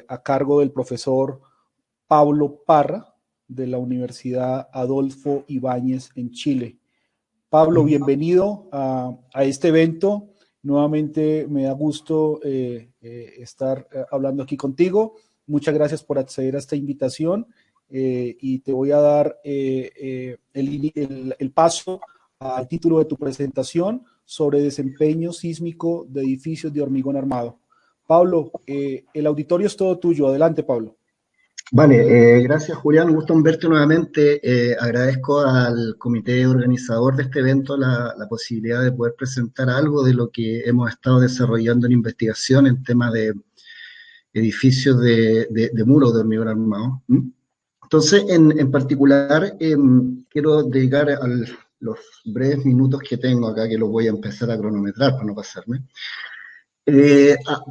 a cargo del profesor Pablo Parra, de la Universidad Adolfo Ibáñez en Chile. Pablo, bienvenido a este evento. Nuevamente me da gusto estar hablando aquí contigo. Muchas gracias por acceder a esta invitación y te voy a dar el paso al título de tu presentación sobre desempeño sísmico de edificios de hormigón armado. Pablo, el auditorio es todo tuyo. Adelante, Pablo. Vale, gracias Julián, un gusto en verte nuevamente. Agradezco al comité organizador de este evento la posibilidad de poder presentar algo de lo que hemos estado desarrollando en investigación en temas de edificios de muros de hormigón armado. Entonces, en particular, quiero dedicar los breves minutos que tengo acá, que los voy a empezar a cronometrar para no pasarme,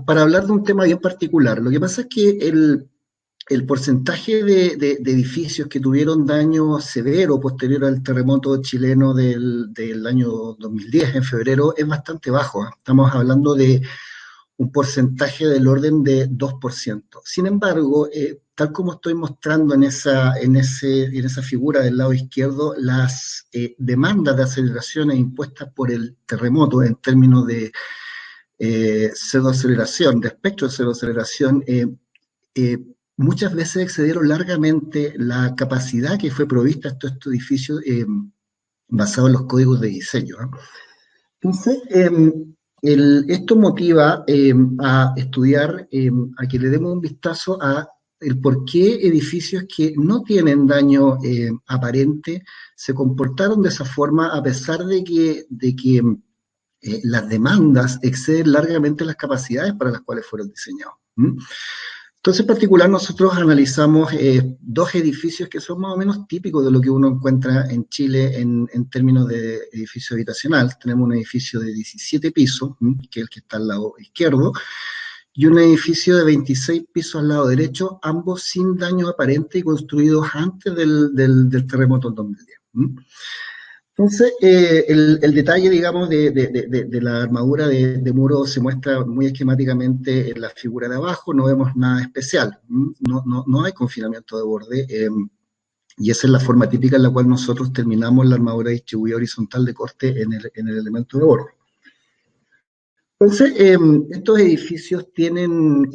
para hablar de un tema bien particular. Lo que pasa es que el porcentaje de edificios que tuvieron daño severo posterior al terremoto chileno del año 2010, en febrero, es bastante bajo. Estamos hablando de un porcentaje del orden de 2%. Sin embargo, tal como estoy mostrando en esa figura del lado izquierdo, las demandas de aceleraciones impuestas por el terremoto en términos de pseudoaceleración, de espectro de pseudoaceleración, muchas veces excedieron largamente la capacidad que fue provista a estos edificios basados en los códigos de diseño. Entonces, esto motiva a estudiar, a que le demos un vistazo a el por qué edificios que no tienen daño aparente se comportaron de esa forma a pesar de que las demandas exceden largamente las capacidades para las cuales fueron diseñados. Entonces, en particular, nosotros analizamos dos edificios que son más o menos típicos de lo que uno encuentra en Chile en términos de edificio habitacional. Tenemos un edificio de 17 pisos, que es el que está al lado izquierdo, y un edificio de 26 pisos al lado derecho, ambos sin daño aparente y construidos antes del terremoto del 2010. Entonces, el detalle, digamos, de la armadura de muro se muestra muy esquemáticamente en la figura de abajo. No vemos nada especial, no hay confinamiento de borde, y esa es la forma típica en la cual nosotros terminamos la armadura distribuida horizontal de corte en el elemento de borde. Entonces, estos edificios tienen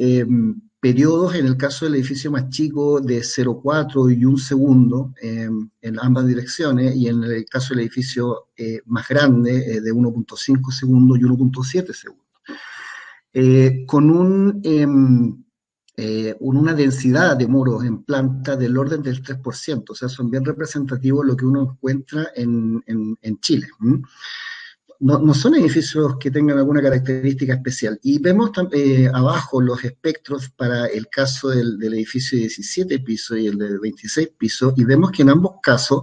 periodos, en el caso del edificio más chico, de 0,4 y 1 segundo en ambas direcciones, y en el caso del edificio más grande, de 1,5 segundos y 1,7 segundos. Con una densidad de muros en planta del orden del 3%, o sea, son bien representativos lo que uno encuentra en Chile. No son edificios que tengan alguna característica especial. Y vemos abajo los espectros para el caso del edificio de 17 pisos y el de 26 pisos, y vemos que en ambos casos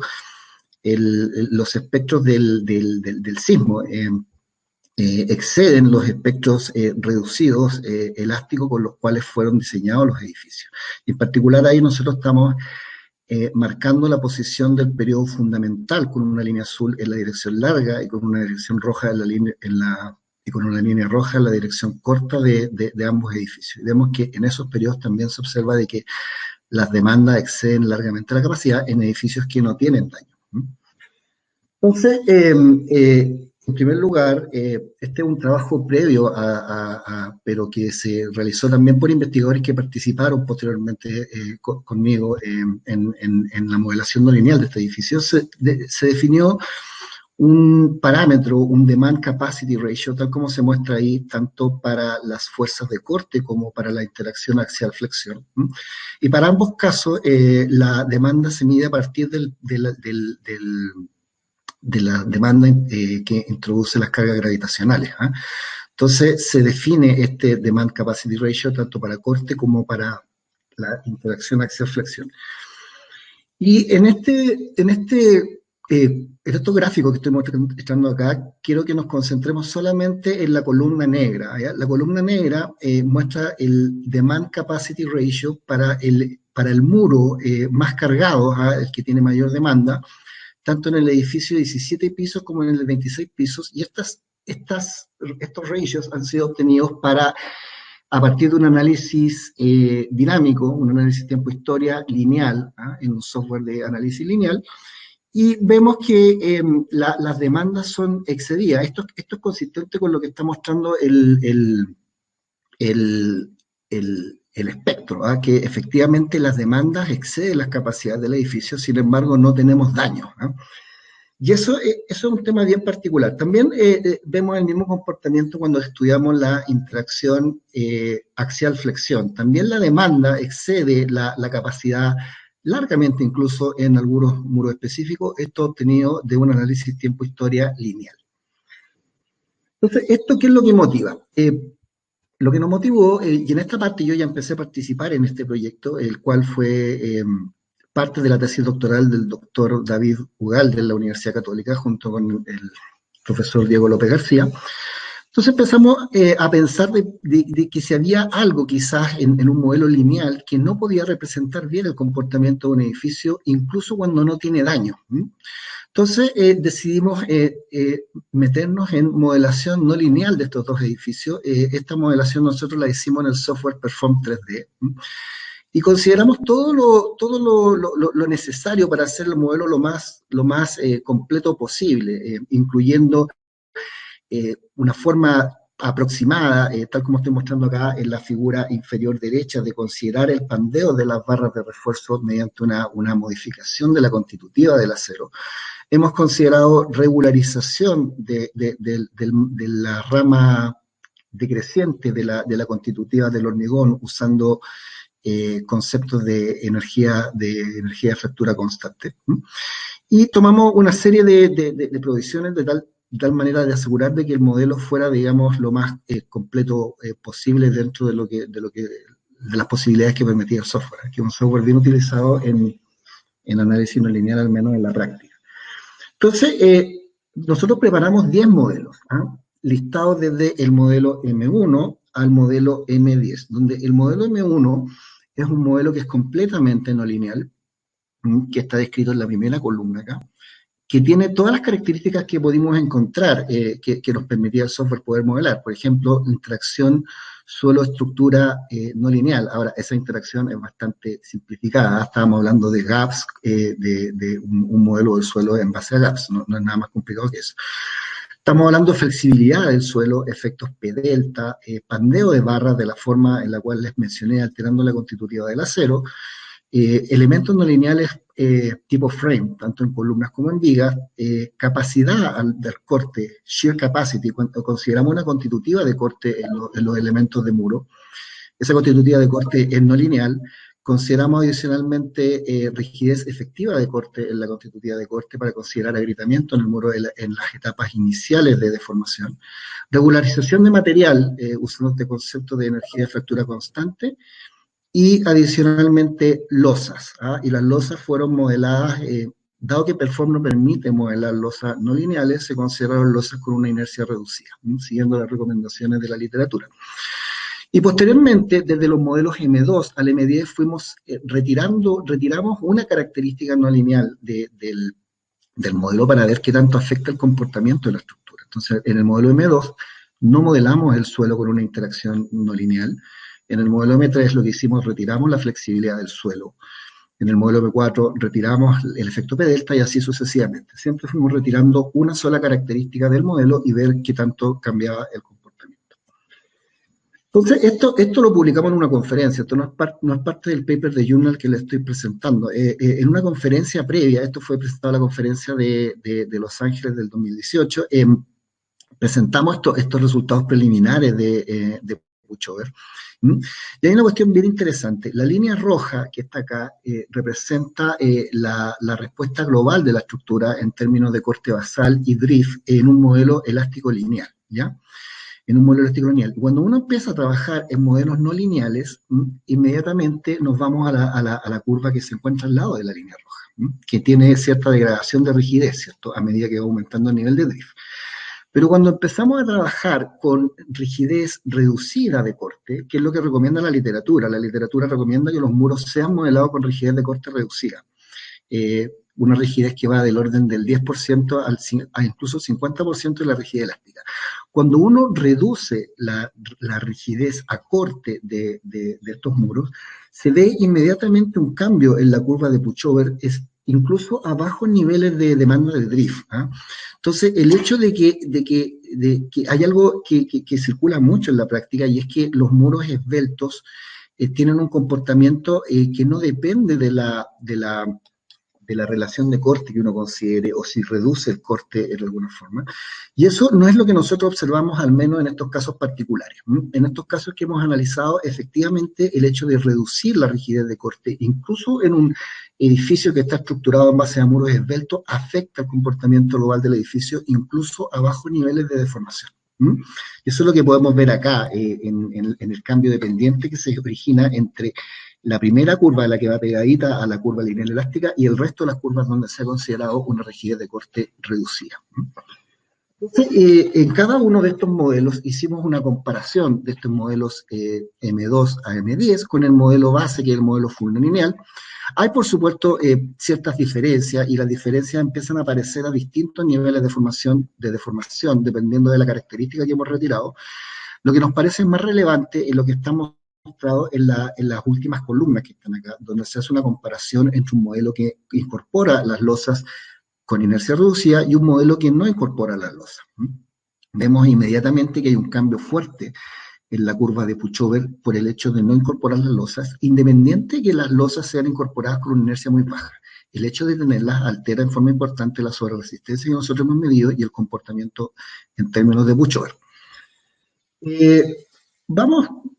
los espectros del sismo exceden los espectros reducidos elásticos con los cuales fueron diseñados los edificios. Y en particular ahí nosotros estamos marcando la posición del periodo fundamental con una línea azul en la dirección larga y con una dirección roja y con una línea roja en la dirección corta de ambos edificios. Y vemos que en esos periodos también se observa de que las demandas exceden largamente la capacidad en edificios que no tienen daño. Entonces, en primer lugar, este es un trabajo previo pero que se realizó también por investigadores que participaron posteriormente conmigo en la modelación no lineal de este edificio. Se definió un parámetro, un demand capacity ratio, tal como se muestra ahí, tanto para las fuerzas de corte como para la interacción axial flexión. Y para ambos casos, la demanda se mide a partir de la demanda que introduce las cargas gravitacionales. Entonces, se define este demand capacity ratio tanto para corte como para la interacción axial-flexión. Y en estos gráficos que estoy mostrando acá, quiero que nos concentremos solamente en la columna negra. ¿ya? La columna negra muestra el demand capacity ratio para el muro más cargado, el que tiene mayor demanda, tanto en el edificio de 17 pisos como en el de 26 pisos, y estos ratios han sido obtenidos para a partir de un análisis dinámico, un análisis tiempo-historia lineal, en un software de análisis lineal, y vemos que las demandas son excedidas. Esto es consistente con lo que está mostrando el, el espectro, que efectivamente las demandas exceden las capacidades del edificio, sin embargo no tenemos daños. Y eso es un tema bien particular. También vemos el mismo comportamiento cuando estudiamos la interacción axial-flexión. También la demanda excede la capacidad largamente, incluso en algunos muros específicos, esto obtenido de un análisis tiempo-historia lineal. Entonces, ¿esto qué es lo que motiva? Lo que nos motivó, y en esta parte yo ya empecé a participar en este proyecto, el cual fue parte de la tesis doctoral del doctor David Ugalde de la Universidad Católica, junto con el profesor Diego López García. Entonces empezamos a pensar de que si había algo quizás en un modelo lineal que no podía representar bien el comportamiento de un edificio, incluso cuando no tiene daño. Entonces decidimos meternos en modelación no lineal de estos dos edificios. Esta modelación nosotros la hicimos en el software Perform 3D. Y consideramos todo lo necesario para hacer el modelo lo más completo posible, incluyendo una forma aproximada, tal como estoy mostrando acá en la figura inferior derecha, de considerar el pandeo de las barras de refuerzo mediante una modificación de la constitutiva del acero. Hemos considerado regularización de la rama decreciente de la constitutiva del hormigón usando conceptos de energía de fractura constante. Y tomamos una serie de provisiones de tal manera de asegurar de que el modelo fuera, digamos, lo más completo posible dentro de las posibilidades que permitía el software, que es un software bien utilizado en análisis no lineal, al menos en la práctica. Entonces, nosotros preparamos 10 modelos, listados desde el modelo M1 al modelo M10, donde el modelo M1 es un modelo que es completamente no lineal, que está descrito en la primera columna acá, que tiene todas las características que pudimos encontrar que nos permitía el software poder modelar. Por ejemplo, interacción suelo-estructura no lineal. Ahora, esa interacción es bastante simplificada. Estábamos hablando de gaps, de un modelo del suelo en base a gaps. No es nada más complicado que eso. Estamos hablando de flexibilidad del suelo, efectos P-delta, pandeo de barras de la forma en la cual les mencioné, alterando la constitutiva del acero, elementos no lineales tipo frame, tanto en columnas como en vigas, capacidad del corte, shear capacity, cuando consideramos una constitutiva de corte en los elementos de muro. Esa constitutiva de corte es no lineal. Consideramos adicionalmente rigidez efectiva de corte en la constitutiva de corte para considerar agrietamiento en el muro en las etapas iniciales de deformación. Regularización de material, usando este concepto de energía de fractura constante. Y adicionalmente losas, y las losas fueron modeladas, dado que Perform no permite modelar losas no lineales, se consideraron losas con una inercia reducida, siguiendo las recomendaciones de la literatura. Y posteriormente, desde los modelos M2 al M10, retiramos una característica no lineal del modelo para ver qué tanto afecta el comportamiento de la estructura. Entonces, en el modelo M2 no modelamos el suelo con una interacción no lineal. En el modelo M3 lo que hicimos, retiramos la flexibilidad del suelo. En el modelo M4 retiramos el efecto P-delta y así sucesivamente. Siempre fuimos retirando una sola característica del modelo y ver qué tanto cambiaba el comportamiento. Entonces, esto lo publicamos en una conferencia, esto no es parte del paper de journal que le estoy presentando. En una conferencia previa, esto fue presentado en la conferencia de Los Ángeles del 2018, presentamos estos resultados preliminares de Pushover. Y hay una cuestión bien interesante. La línea roja que está acá representa la respuesta global de la estructura en términos de corte basal y drift en un modelo elástico lineal, ¿ya? En un modelo elástico lineal. Cuando uno empieza a trabajar en modelos no lineales, inmediatamente nos vamos a la curva que se encuentra al lado de la línea roja, que tiene cierta degradación de rigidez, ¿cierto? A medida que va aumentando el nivel de drift. Pero cuando empezamos a trabajar con rigidez reducida de corte, que es lo que recomienda la literatura recomienda que los muros sean modelados con rigidez de corte reducida. Una rigidez que va del orden del 10% a incluso 50% de la rigidez elástica. Cuando uno reduce la rigidez a corte de estos muros, se ve inmediatamente un cambio en la curva de Pushover, incluso a bajos niveles de demanda del drift. ¿Ah? Entonces, el hecho de que hay algo que circula mucho en la práctica, y es que los muros esbeltos tienen un comportamiento que no depende de la relación de corte que uno considere, o si reduce el corte de alguna forma. Y eso no es lo que nosotros observamos, al menos en estos casos particulares. En estos casos que hemos analizado, efectivamente, el hecho de reducir la rigidez de corte, incluso en un edificio que está estructurado en base a muros esbeltos, afecta el comportamiento global del edificio, incluso a bajos niveles de deformación. Eso es lo que podemos ver acá, en el cambio de pendiente que se origina entre la primera curva, la que va pegadita a la curva lineal elástica, y el resto de las curvas donde se ha considerado una rigidez de corte reducida. Entonces, en cada uno de estos modelos hicimos una comparación de estos modelos M2 a M10 con el modelo base, que es el modelo full no lineal. Hay, por supuesto, ciertas diferencias, y las diferencias empiezan a aparecer a distintos niveles de deformación, dependiendo de la característica que hemos retirado. Lo que nos parece más relevante es lo que estamos mostrado en las últimas columnas que están acá, donde se hace una comparación entre un modelo que incorpora las losas con inercia reducida y un modelo que no incorpora las losas. Vemos inmediatamente que hay un cambio fuerte en la curva de Pushover por el hecho de no incorporar las losas, independiente de que las losas sean incorporadas con una inercia muy baja. El hecho de tenerlas altera en forma importante la sobreresistencia que nosotros hemos medido y el comportamiento en términos de Pushover.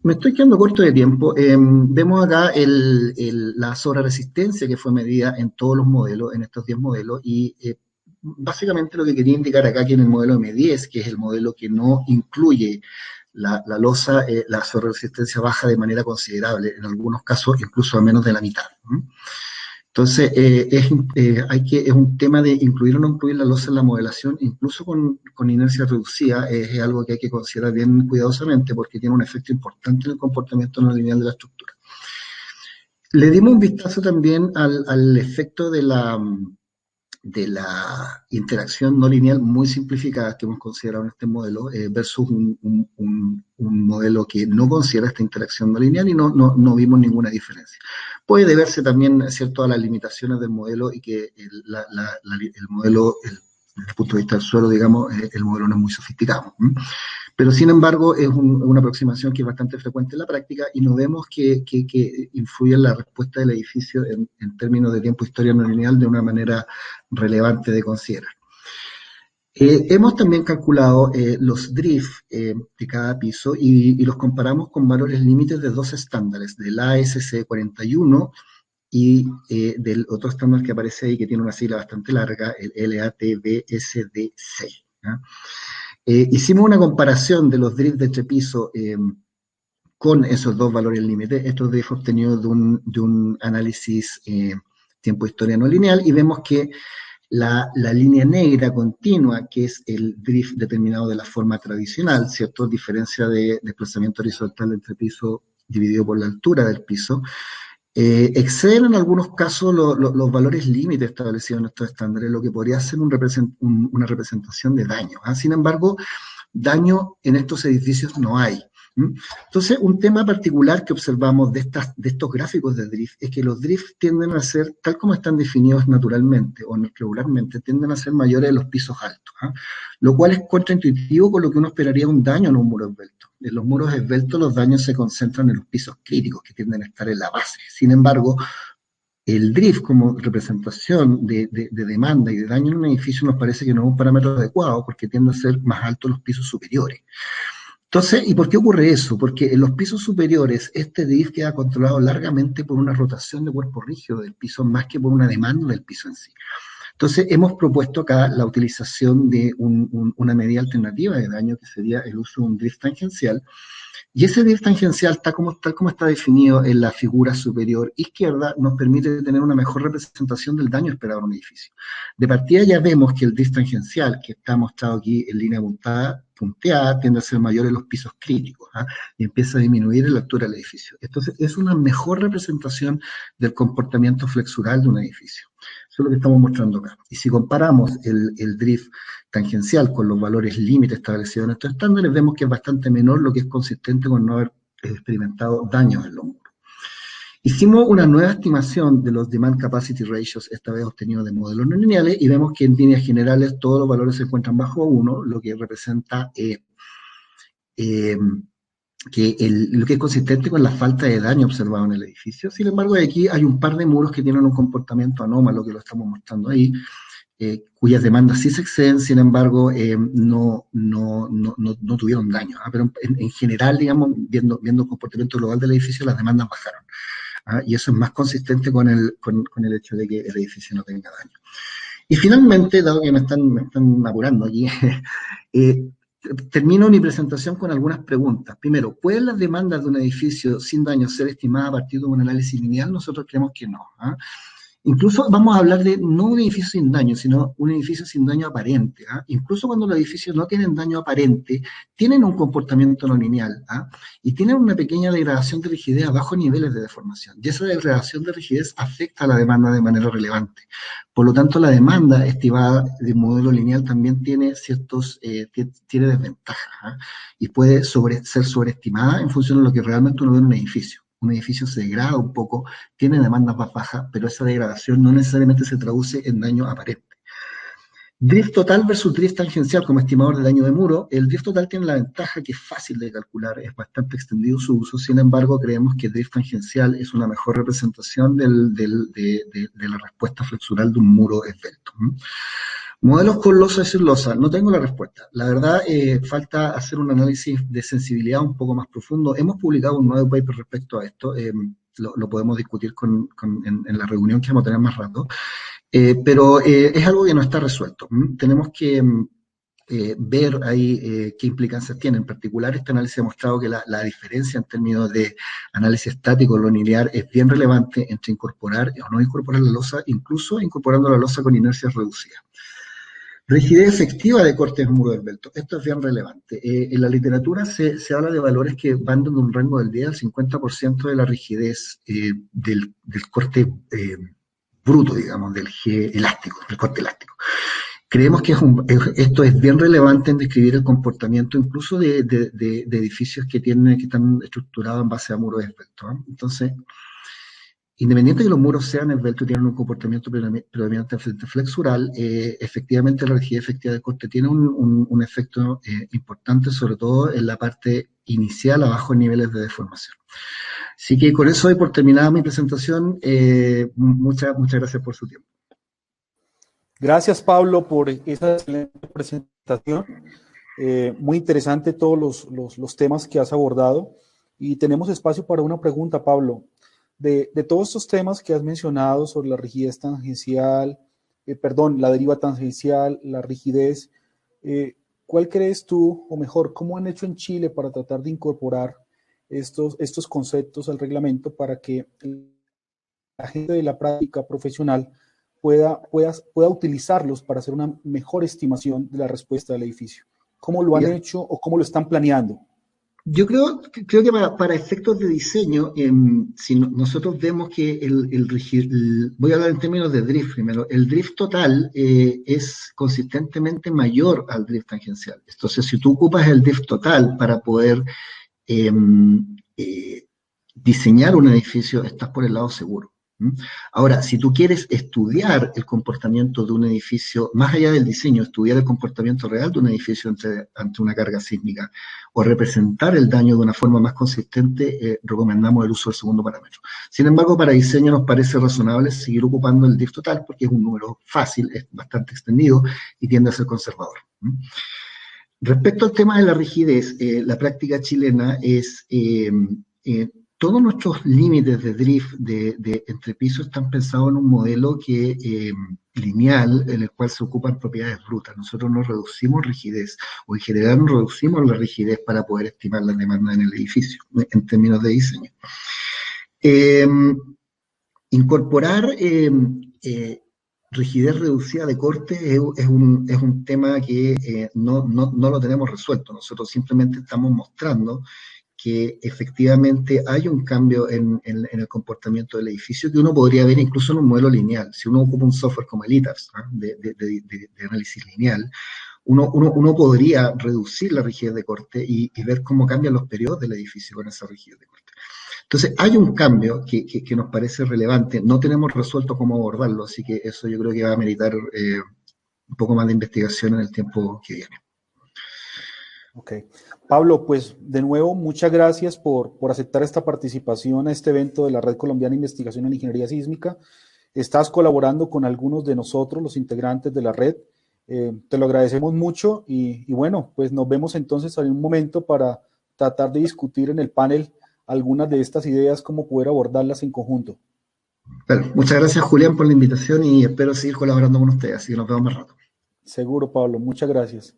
Me estoy quedando corto de tiempo. Vemos acá la sobreresistencia que fue medida en todos los modelos, en estos 10 modelos, y básicamente lo que quería indicar acá, que en el modelo M10, que es el modelo que no incluye la losa, la sobreresistencia baja de manera considerable, en algunos casos incluso a menos de la mitad. Entonces, es un tema de incluir o no incluir la losa en la modelación, incluso con inercia reducida, es algo que hay que considerar bien cuidadosamente, porque tiene un efecto importante en el comportamiento no lineal de la estructura. Le dimos un vistazo también al efecto de la interacción no lineal muy simplificada que hemos considerado en este modelo, versus un modelo que no considera esta interacción no lineal, y no vimos ninguna diferencia. Puede deberse también, ¿cierto?, a las limitaciones del modelo, y que el modelo, desde el punto de vista del suelo, digamos, el modelo no es muy sofisticado. Pero, sin embargo, es una aproximación que es bastante frecuente en la práctica, y no vemos que influye en la respuesta del edificio en términos de tiempo historia no lineal de una manera relevante de considerar. Hemos también calculado los drift de cada piso, y los comparamos con valores límites de dos estándares, del ASC 41 y del otro estándar que aparece ahí, que tiene una sigla bastante larga, el LATBSD6. Hicimos una comparación de los drifts de entrepiso con esos dos valores límites. Estos drifts obtenidos de un análisis tiempo-historia no lineal, y vemos que la línea negra continua, que es el drift determinado de la forma tradicional, ¿cierto? Diferencia de desplazamiento horizontal del entrepiso dividido por la altura del piso, exceden en algunos casos los valores límites establecidos en estos estándares, lo que podría ser una representación de daño. Sin embargo, daño en estos edificios no hay. Entonces, un tema particular que observamos de estos gráficos de drift es que los drifts tienden a ser, tal como están definidos naturalmente o regularmente, tienden a ser mayores en los pisos altos, lo cual es contraintuitivo con lo que uno esperaría un daño en un muro esbelto. En los muros esbeltos los daños se concentran en los pisos críticos, que tienden a estar en la base. Sin embargo, el drift como representación de demanda y de daño en un edificio nos parece que no es un parámetro adecuado, porque tiende a ser más alto en los pisos superiores. Entonces, ¿y por qué ocurre eso? Porque en los pisos superiores este drift queda controlado largamente por una rotación de cuerpo rígido del piso, más que por una demanda del piso en sí. Entonces, hemos propuesto acá la utilización de una medida alternativa de daño, que sería el uso de un drift tangencial. Y ese drift tangencial, tal como está definido en la figura superior izquierda, nos permite tener una mejor representación del daño esperado en un edificio. De partida ya vemos que el drift tangencial, que está mostrado aquí en línea punteada, tiende a ser mayor en los pisos críticos, y empieza a disminuir en la altura del edificio. Entonces, es una mejor representación del comportamiento flexural de un edificio. Eso es lo que estamos mostrando acá. Y si comparamos el drift tangencial con los valores límites establecidos en estos estándares, vemos que es bastante menor, lo que es consistente con no haber experimentado daños en los muros. Hicimos una nueva estimación de los Demand Capacity Ratios, esta vez obtenidos de modelos no lineales, y vemos que en líneas generales todos los valores se encuentran bajo 1, lo que representa lo que es consistente con la falta de daño observado en el edificio. Sin embargo, aquí hay un par de muros que tienen un comportamiento anómalo, que lo estamos mostrando ahí, cuyas demandas sí se exceden, sin embargo, no tuvieron daño. Pero en general, digamos, viendo el comportamiento global del edificio, las demandas bajaron. Y eso es más consistente con el hecho de que el edificio no tenga daño. Y finalmente, dado que me están apurando aquí, termino mi presentación con algunas preguntas. Primero, ¿pueden las demandas de un edificio sin daño ser estimadas a partir de un análisis lineal? Nosotros creemos que no. Incluso vamos a hablar de no un edificio sin daño, sino un edificio sin daño aparente. Incluso cuando los edificios no tienen daño aparente, tienen un comportamiento no lineal y tienen una pequeña degradación de rigidez a bajos niveles de deformación. Y esa degradación de rigidez afecta a la demanda de manera relevante. Por lo tanto, la demanda estimada de modelo lineal también tiene tiene desventajas y puede ser sobreestimada en función de lo que realmente uno ve en un edificio. Un edificio se degrada un poco, tiene demandas más bajas, pero esa degradación no necesariamente se traduce en daño aparente. Drift total versus drift tangencial como estimador de daño de muro. El drift total tiene la ventaja que es fácil de calcular, es bastante extendido su uso, sin embargo creemos que el drift tangencial es una mejor representación de la respuesta flexural de un muro esbelto. Modelos con losa y sin losa, no tengo la respuesta. La verdad, falta hacer un análisis de sensibilidad un poco más profundo. Hemos publicado un nuevo paper respecto a esto, lo podemos discutir en la reunión que vamos a tener más rato, pero es algo que no está resuelto. Tenemos que ver ahí qué implicancias tiene. En particular, este análisis ha mostrado que la diferencia en términos de análisis estático o no lineal es bien relevante entre incorporar o no incorporar la losa, incluso incorporando la losa con inercias reducidas. Rigidez efectiva de cortes en muro esbelto. Esto es bien relevante. En la literatura se habla de valores que van de un rango del 10 al 50% de la rigidez del corte bruto, digamos, del G elástico, del corte elástico. Creemos que esto es bien relevante en describir el comportamiento incluso de edificios que están estructurados en base a muros esbeltos. Entonces, independiente de que los muros sean esbeltos y tienen un comportamiento predominantemente flexural, efectivamente la rigidez efectiva de corte tiene un efecto importante, sobre todo en la parte inicial a bajos niveles de deformación. Así que con eso doy por terminada mi presentación. Muchas gracias por su tiempo. Gracias, Pablo, por esa excelente presentación. Muy interesante todos los temas que has abordado. Y tenemos espacio para una pregunta, Pablo. De todos estos temas que has mencionado sobre la rigidez tangencial, la deriva tangencial, la rigidez, ¿cuál crees tú, o mejor, cómo han hecho en Chile para tratar de incorporar estos conceptos al reglamento para que la gente de la práctica profesional pueda utilizarlos para hacer una mejor estimación de la respuesta del edificio? ¿Cómo lo han hecho o cómo lo están planeando? Yo creo que para efectos de diseño, si nosotros vemos que voy a hablar en términos de drift primero, el drift total es consistentemente mayor al drift tangencial. Entonces, si tú ocupas el drift total para poder diseñar un edificio, estás por el lado seguro. Ahora, si tú quieres estudiar el comportamiento de un edificio, más allá del diseño, estudiar el comportamiento real de un edificio ante una carga sísmica o representar el daño de una forma más consistente, recomendamos el uso del segundo parámetro. Sin embargo, para diseño nos parece razonable seguir ocupando el drift total porque es un número fácil, es bastante extendido y tiende a ser conservador. Respecto al tema de la rigidez, la práctica chilena es todos nuestros límites de drift de entrepiso están pensados en un modelo lineal en el cual se ocupan propiedades brutas. Nosotros no reducimos rigidez, o en general no reducimos la rigidez para poder estimar las demandas en el edificio, en términos de diseño. Incorporar rigidez reducida de corte es un tema que no lo tenemos resuelto. Nosotros simplemente estamos mostrando que efectivamente hay un cambio en el comportamiento del edificio que uno podría ver incluso en un modelo lineal. Si uno ocupa un software como el ITAFS, ¿no? de análisis lineal, uno podría reducir la rigidez de corte y ver cómo cambian los periodos del edificio con esa rigidez de corte. Entonces, hay un cambio que nos parece relevante. No tenemos resuelto cómo abordarlo, así que eso yo creo que va a meritar un poco más de investigación en el tiempo que viene. Ok. Pablo, pues de nuevo, muchas gracias por aceptar esta participación a este evento de la Red Colombiana de Investigación en Ingeniería Sísmica. Estás colaborando con algunos de nosotros, los integrantes de la red. Te lo agradecemos mucho y bueno, pues nos vemos entonces en un momento para tratar de discutir en el panel algunas de estas ideas, cómo poder abordarlas en conjunto. Bueno, muchas gracias, Julián, por la invitación y espero seguir colaborando con ustedes, así que nos vemos más rato. Seguro, Pablo, muchas gracias.